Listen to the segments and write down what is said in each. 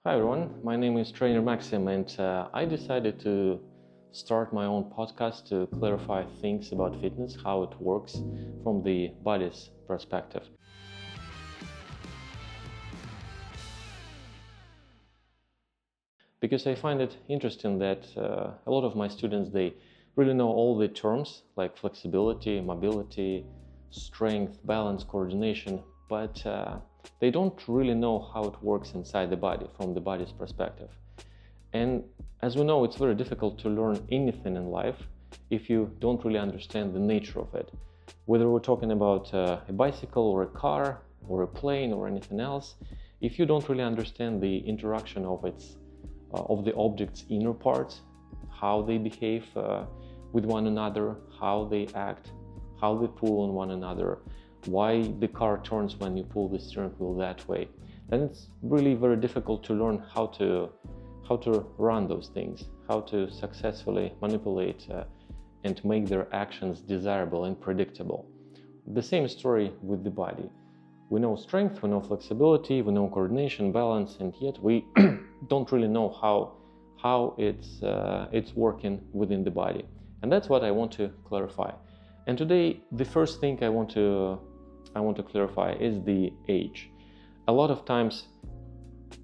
Hi everyone, my name is trainer Maxim and I decided to start my own podcast to clarify things about fitness, how it works from the body's perspective. Because I find it interesting that a lot of my students, they really know all the terms like flexibility, mobility, strength, balance, coordination, but they don't really know how it works inside the body from the body's perspective. And as we know, it's very difficult to learn anything in life if you don't really understand the nature of it. Whether we're talking about a bicycle or a car or a plane or anything else, if you don't really understand the interaction of the object's inner parts, how they behave with one another, how they act, how they pull on one another, why the car turns when you pull the steering wheel that way, then it's really very difficult to learn how to run those things, how to successfully manipulate and make their actions desirable and predictable. The same story with the body. We know strength, we know flexibility, we know coordination, balance, and yet we don't really know how it's working within the body. And that's what I want to clarify. And today, the first thing I want to clarify is the age. A lot of times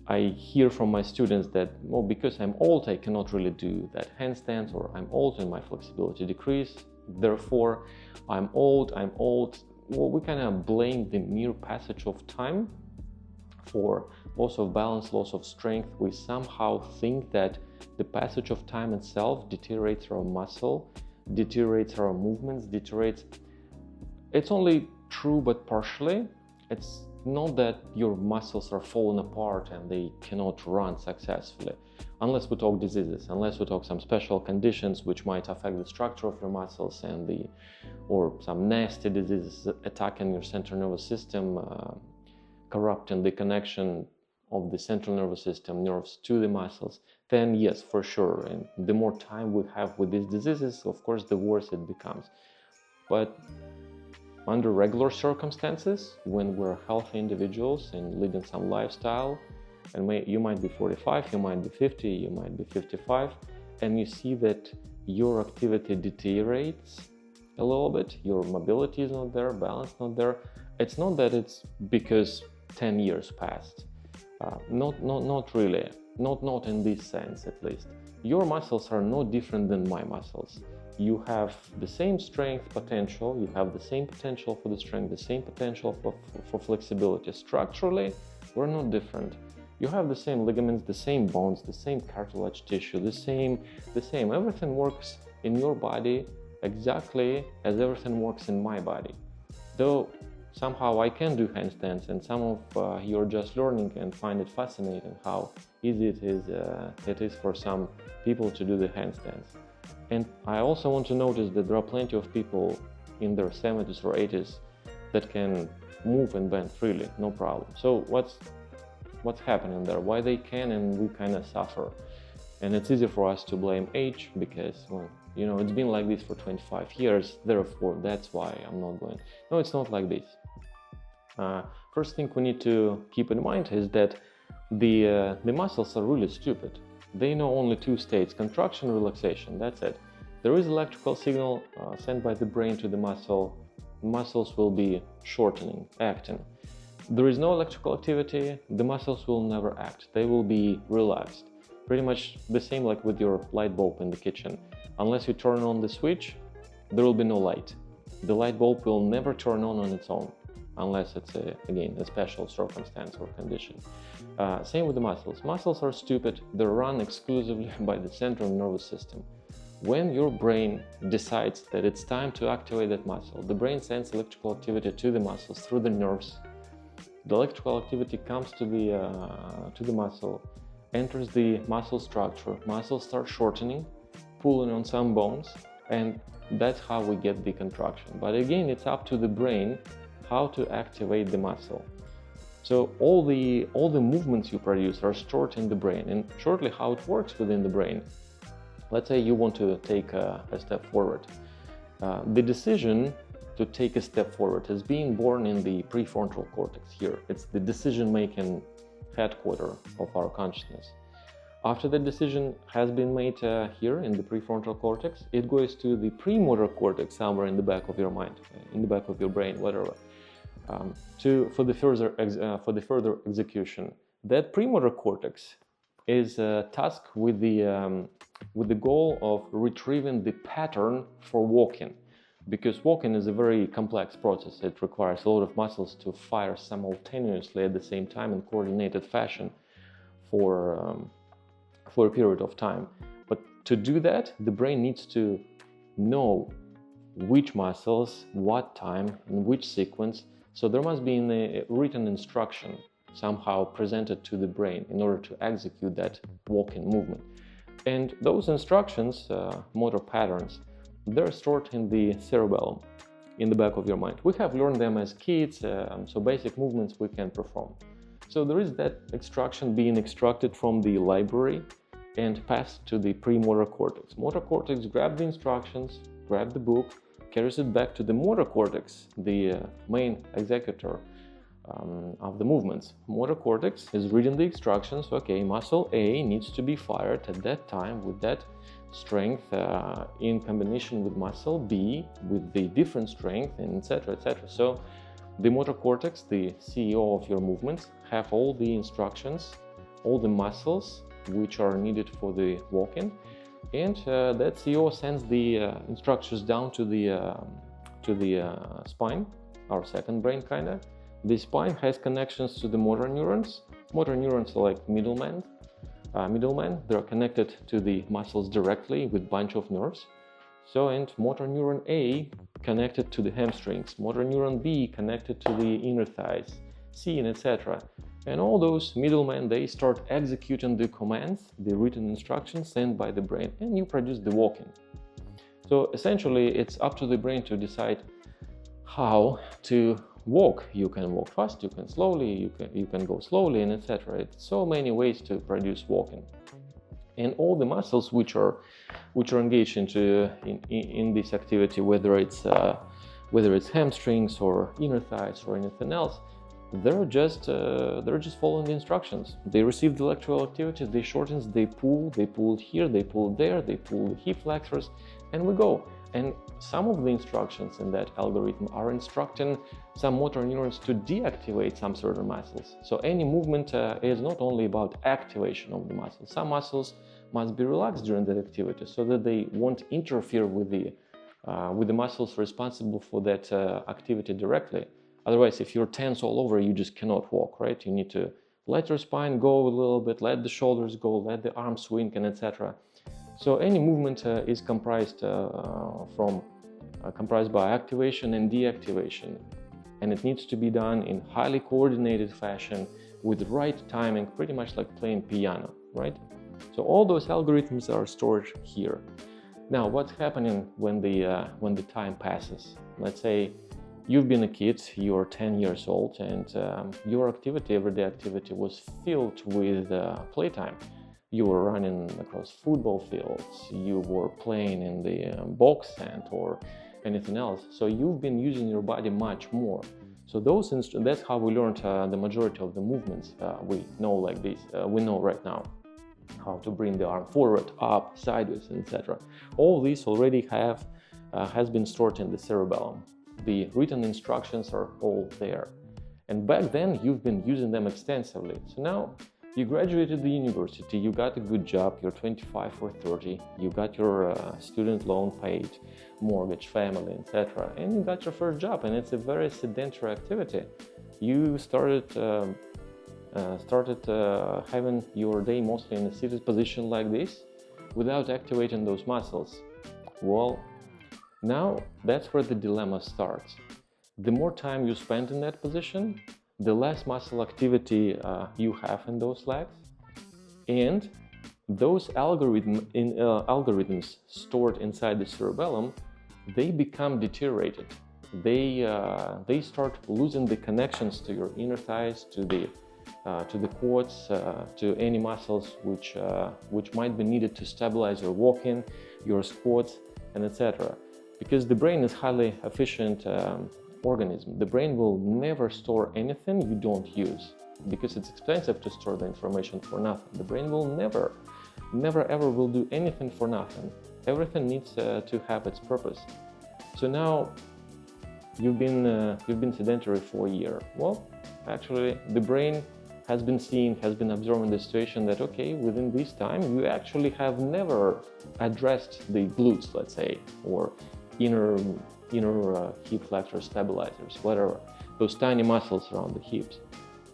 I hear from my students that, well, because I'm old, I cannot really do that handstand, or I'm old and my flexibility decreased, therefore I'm old. Well, we kind of blame the mere passage of time for loss of balance, loss of strength. We somehow think that the passage of time itself deteriorates our muscle, deteriorates our movements, deteriorates. It's only true, but partially. It's not that your muscles are falling apart and they cannot run successfully, unless we talk diseases, unless we talk some special conditions which might affect the structure of your muscles or some nasty diseases attacking your central nervous system, corrupting the connection of the central nervous system, nerves to the muscles, then yes, for sure. And the more time we have with these diseases, of course, the worse it becomes. But under regular circumstances, when we're healthy individuals and leading some lifestyle, and you might be 45, you might be 50, you might be 55, and you see that your activity deteriorates a little bit, your mobility is not there, balance not there, it's not that it's because 10 years passed. Not really, not in this sense at least. Your muscles are no different than my muscles. You have the same strength potential, you have the same potential for the strength, the same potential for flexibility. Structurally, we're not different. You have the same ligaments, the same bones, the same cartilage tissue, the same. Everything works in your body exactly as everything works in my body. Though somehow I can do handstands, and some of you are just learning and find it fascinating how easy it is for some people to do the handstands. And I also want to notice that there are plenty of people in their 70s or 80s that can move and bend freely, no problem. So what's happening there? Why they can and we kind of suffer? And it's easy for us to blame age because, well, it's been like this for 25 years, therefore that's why I'm not going. No, it's not like this. First thing we need to keep in mind is that the muscles are really stupid. They know only two states, contraction, relaxation, that's it. There is electrical signal sent by the brain to the muscle. Muscles will be shortening, acting. There is no electrical activity, the muscles will never act. They will be relaxed. Pretty much the same like with your light bulb in the kitchen. Unless you turn on the switch, there will be no light. The light bulb will never turn on its own, unless it's, again, a special circumstance or condition. Same with the muscles. Muscles are stupid. They're run exclusively by the central nervous system. When your brain decides that it's time to activate that muscle, the brain sends electrical activity to the muscles through the nerves. The electrical activity comes to the muscle, enters the muscle structure. Muscles start shortening, pulling on some bones, and that's how we get the contraction. But again, it's up to the brain how to activate the muscle. So all the movements you produce are stored in the brain. And shortly, how it works within the brain. Let's say you want to take a step forward. The decision to take a step forward is being born in the prefrontal cortex here. It's the decision-making headquarters of our consciousness. After the decision has been made here in the prefrontal cortex, it goes to the premotor cortex somewhere in the back of your mind, in the back of your brain, whatever, for the further execution. That premotor cortex is tasked with the goal of retrieving the pattern for walking, because walking is a very complex process. It requires a lot of muscles to fire simultaneously at the same time in coordinated fashion for a period of time. But to do that, the brain needs to know which muscles, what time, in which sequence. So there must be a written instruction somehow presented to the brain in order to execute that walking movement. And those instructions, motor patterns, they're stored in the cerebellum, in the back of your mind. We have learned them as kids, so basic movements we can perform. So there is that instruction being extracted from the library and passed to the premotor cortex. Motor cortex grabs the instructions, grabs the book, carries it back to the motor cortex, the main executor of the movements. Motor cortex is reading the instructions. Okay, muscle A needs to be fired at that time with that strength in combination with muscle B with the different strength, and etc. etc. So the motor cortex, the CEO of your movements, have all the instructions, all the muscles which are needed for the walking, and that CEO sends the instructions down to the spine, our second brain kinda. The spine has connections to the motor neurons. Motor neurons are like middlemen. They're connected to the muscles directly with bunch of nerves. So, and motor neuron A connected to the hamstrings, motor neuron B connected to the inner thighs, C, and etc. And all those middlemen, they start executing the commands, the written instructions sent by the brain, and you produce the walking. So essentially, it's up to the brain to decide how to walk. You can walk fast, you can slowly, you can go slowly, and etc. It's so many ways to produce walking. And all the muscles which are engaged in this activity, whether it's hamstrings or inner thighs or anything else, they're just following the instructions. They receive the electrical activity, they shorten, they pull here, they pull there, they pull the hip flexors, and we go. And some of the instructions in that algorithm are instructing some motor neurons to deactivate some certain muscles. So any movement is not only about activation of the muscles. Some muscles must be relaxed during that activity so that they won't interfere with the muscles responsible for that activity directly. Otherwise, if you're tense all over, you just cannot walk, right? You need to let your spine go a little bit, let the shoulders go, let the arms swing, and etc. So any movement is comprised by activation and deactivation, and it needs to be done in highly coordinated fashion with the right timing, pretty much like playing piano, right? So all those algorithms are stored here. Now, what's happening when the time passes? Let's say you've been a kid, you're 10 years old, and your everyday activity was filled with playtime. You were running across football fields, you were playing in the box sand or anything else. So you've been using your body much more. So that's how we learned the majority of the movements we know like this. We know right now how to bring the arm forward, up, sideways, etc. All these already has been stored in the cerebellum. The written instructions are all there. And back then, you've been using them extensively. So now, you graduated the university, you got a good job, you're 25 or 30, you got your student loan paid, mortgage, family, etc. And you got your first job, and it's a very sedentary activity. You started having your day mostly in a seated position like this, without activating those muscles. Well, now that's where the dilemma starts. The more time you spend in that position, the less muscle activity you have in those legs, and those algorithms stored inside the cerebellum, they become deteriorated. They start losing the connections to your inner thighs, to the quads, to any muscles which might be needed to stabilize your walking, your squats, and etc. Because the brain is highly efficient organism. The brain will never store anything you don't use. because it's expensive to store the information for nothing. The brain will never ever will do anything for nothing. Everything needs to have its purpose. So now you've been sedentary for a year. Well, actually, the brain has been observing the situation that, okay, within this time, you actually have never addressed the glutes, let's say, or inner hip flexor stabilizers, whatever, those tiny muscles around the hips.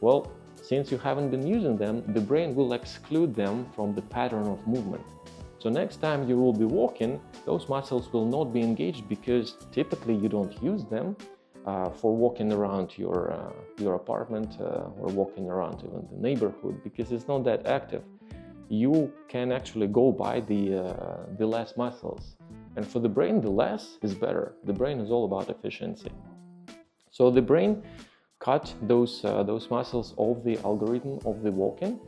Well, since you haven't been using them, the brain will exclude them from the pattern of movement. So next time you will be walking, those muscles will not be engaged because typically you don't use them for walking around your apartment or walking around even the neighborhood, because it's not that active. You can actually go by the less muscles. And for the brain, the less is better. The brain is all about efficiency. So the brain cut those muscles of the algorithm of the walking,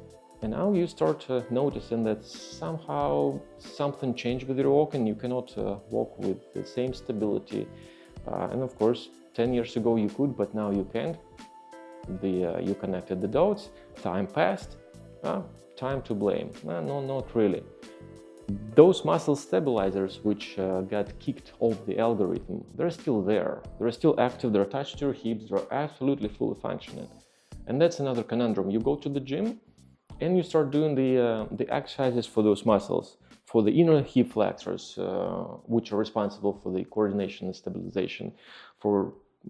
and now you start noticing that somehow something changed with your walking. You cannot walk with the same stability. And of course, 10 years ago you could, but now you can't. You connected the dots, time passed, time to blame. No, not really. Those muscle stabilizers which got kicked off the algorithm, they're still there. They're still active, they're attached to your hips, they're absolutely fully functioning. And that's another conundrum. You go to the gym and you start doing the exercises for those muscles, for the inner hip flexors, which are responsible for the coordination and stabilization.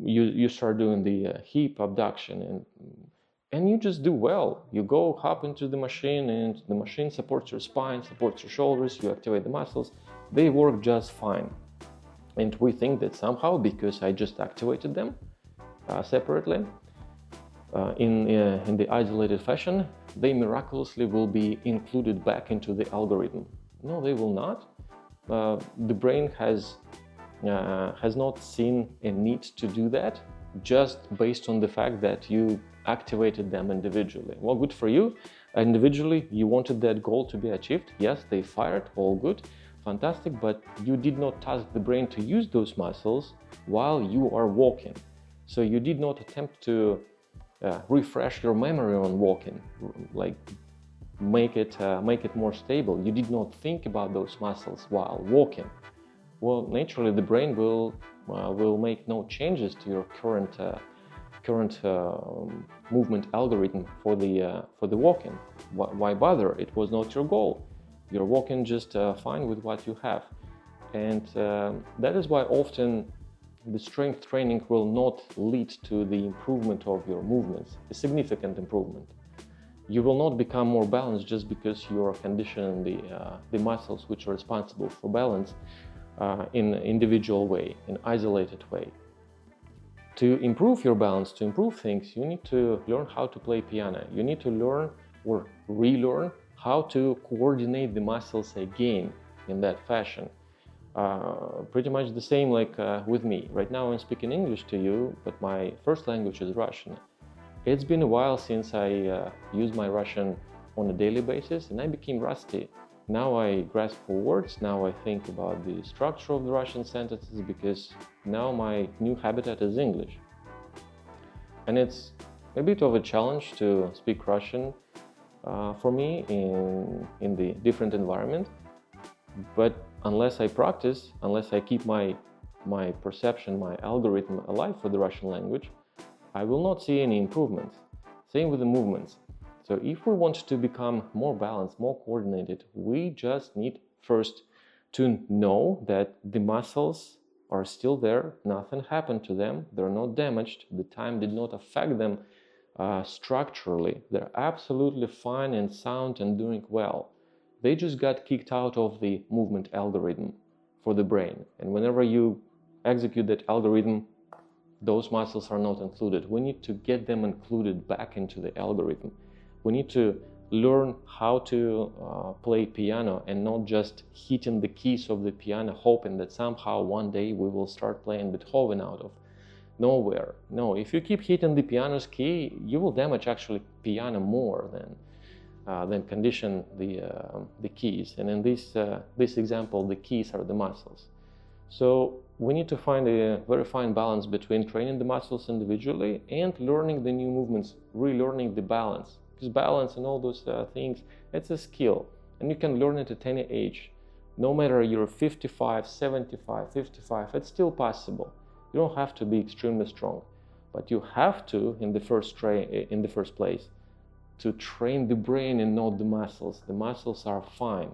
You start doing the hip abduction, and you just do well. You go hop into the machine, and the machine supports your spine, supports your shoulders, you activate the muscles. They work just fine. And we think that somehow, because I just activated them separately, in the isolated fashion, they miraculously will be included back into the algorithm. No, they will not. The brain has not seen a need to do that, just based on the fact that you activated them individually. Well, good for you. Individually, you wanted that goal to be achieved. Yes, they fired, all good, fantastic, but you did not task the brain to use those muscles while you are walking. So you did not attempt to refresh your memory on walking, like make it more stable. You did not think about those muscles while walking. Well, naturally, the brain will make no changes to your current movement algorithm for the walking. Why bother? It was not your goal. You're walking just fine with what you have, and that is why often the strength training will not lead to the improvement of your movements, a significant improvement. You will not become more balanced just because you are conditioning the muscles which are responsible for balance in an individual way, in isolated way. To improve your balance, to improve things, you need to learn how to play piano. You need to learn or relearn how to coordinate the muscles again in that fashion. Pretty much the same like with me. Right now I'm speaking English to you, but my first language is Russian. It's been a while since I used my Russian on a daily basis, and I became rusty. Now I grasp for words, now I think about the structure of the Russian sentences, because now my new habitat is English. And it's a bit of a challenge to speak Russian for me in the different environment. But unless I practice, unless I keep my perception, my algorithm alive for the Russian language, I will not see any improvements. Same with the movements. So if we want to become more balanced, more coordinated, we just need first to know that the muscles are still there, nothing happened to them, they're not damaged, the time did not affect them structurally. They're absolutely fine and sound and doing well. They just got kicked out of the movement algorithm for the brain. And whenever you execute that algorithm, those muscles are not included. We need to get them included back into the algorithm. We need to learn how to play piano and not just hitting the keys of the piano, hoping that somehow one day we will start playing Beethoven out of nowhere. No, if you keep hitting the piano's key, you will damage actually piano more than condition the keys. And in this example, the keys are the muscles. So we need to find a very fine balance between training the muscles individually and learning the new movements, relearning the balance. Because balance and all those things, it's a skill, and you can learn it at any age. No matter you're 55, 75, 55, it's still possible. You don't have to be extremely strong, but you have to, in the first place, to train the brain and not the muscles. The muscles are fine.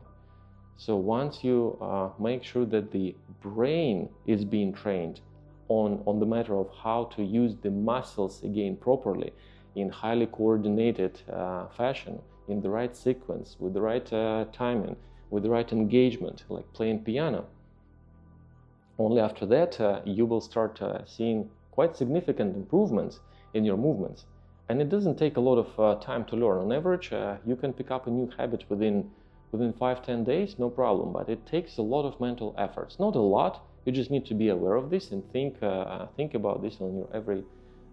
So once you make sure that the brain is being trained on the matter of how to use the muscles again properly in highly coordinated fashion, in the right sequence, with the right timing, with the right engagement, like playing piano, only after that you will start seeing quite significant improvements in your movements. And it doesn't take a lot of time to learn. On average, you can pick up a new habit within 5-10 days, no problem, but it takes a lot of mental efforts. Not a lot, you just need to be aware of this and think about this on your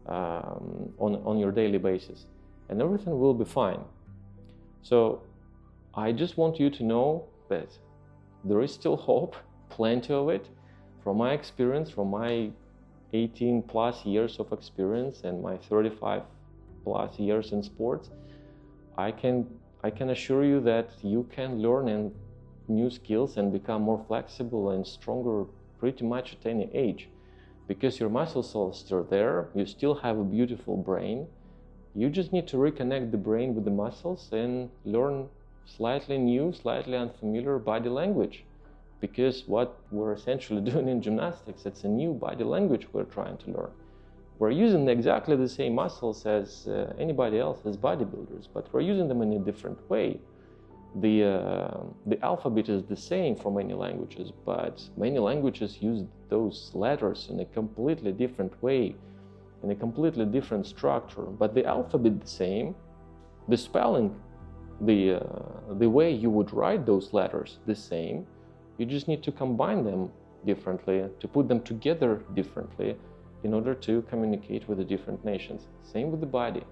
on your daily basis, and everything will be fine. So I just want you to know that there is still hope, plenty of it. From my experience, from my 18 plus years of experience and my 35 plus years in sports, I can assure you that you can learn new skills and become more flexible and stronger pretty much at any age, because your muscles are still there, you still have a beautiful brain. You just need to reconnect the brain with the muscles and learn slightly new, slightly unfamiliar body language, because what we're essentially doing in gymnastics, it's a new body language we're trying to learn. We're using exactly the same muscles as anybody else, as bodybuilders, but we're using them in a different way. The alphabet is the same for many languages, but many languages use those letters in a completely different way, in a completely different structure. But the alphabet the same, the spelling, the way you would write those letters the same. You just need to combine them differently, to put them together differently, in order to communicate with the different nations. Same with the body.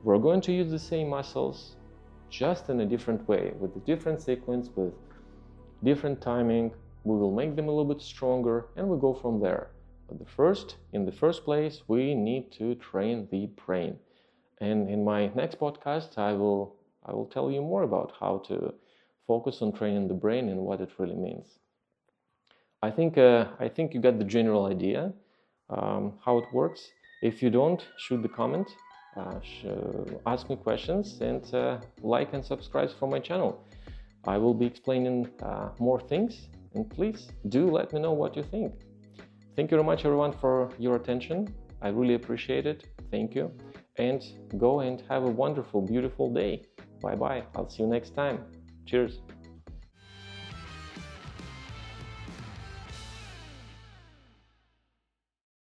We're going to use the same muscles, just in a different way, with a different sequence, with different timing. We will make them a little bit stronger, and we go from there. But in the first place, we need to train the brain. And in my next podcast, I will tell you more about how to focus on training the brain and what it really means. I think you got the general idea how it works. If you don't, shoot the comment, ask me questions, and like and subscribe for my channel. I will be explaining more things, and please do let me know what you think. Thank you very much, everyone, for your attention. I really appreciate it. Thank you. And go and have a wonderful, beautiful day. Bye-bye. I'll see you next time. Cheers.